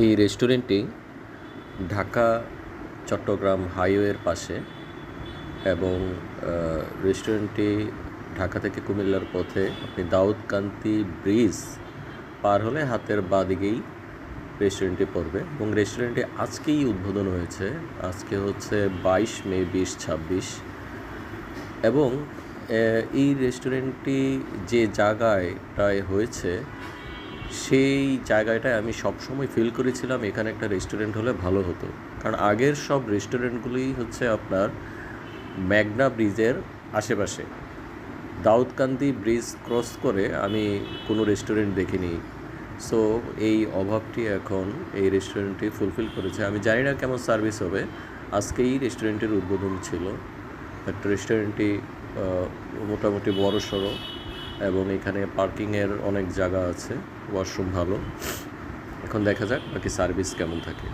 এই রেস্টুরেন্টটি ঢাকা চট্টগ্রাম হাইওয়ের পাশে এবং রেস্টুরেন্টটি ঢাকা থেকে কুমিল্লার পথে আপনি দাউদকান্দি ব্রিজ পার হলে হাতের বাঁ দিকেই রেস্টুরেন্টটি পড়বে এবং রেস্টুরেন্টটি আজকেই উদ্বোধন হয়েছে। আজকে হচ্ছে 22 মে 2026 এবং এই রেস্টুরেন্টটি যে জায়গাটায় হয়েছে সেই জায়গাটায় আমি সবসময় ফিল করেছিলাম এখানে একটা রেস্টুরেন্ট হলে ভালো হতো, কারণ আগের সব রেস্টুরেন্টগুলি হচ্ছে আপনার মেঘনা ব্রিজের আশেপাশে। দাউদকান্দি ব্রিজ ক্রস করে আমি কোনো রেস্টুরেন্ট দেখিনি। সো এই অভাবটি এখন এই রেস্টুরেন্টটি ফুলফিল করেছে। আমি জানি না কেমন সার্ভিস হবে। আজকেই রেস্টুরেন্টের উদ্বোধন ছিল। একটা রেস্টুরেন্টটি মোটামুটি বড়সড় এবং এখানে পার্কিংয়ের অনেক জায়গা আছে, ওয়াশরুম ভালো। এখন দেখা যাক বাকি সার্ভিস কেমন থাকে।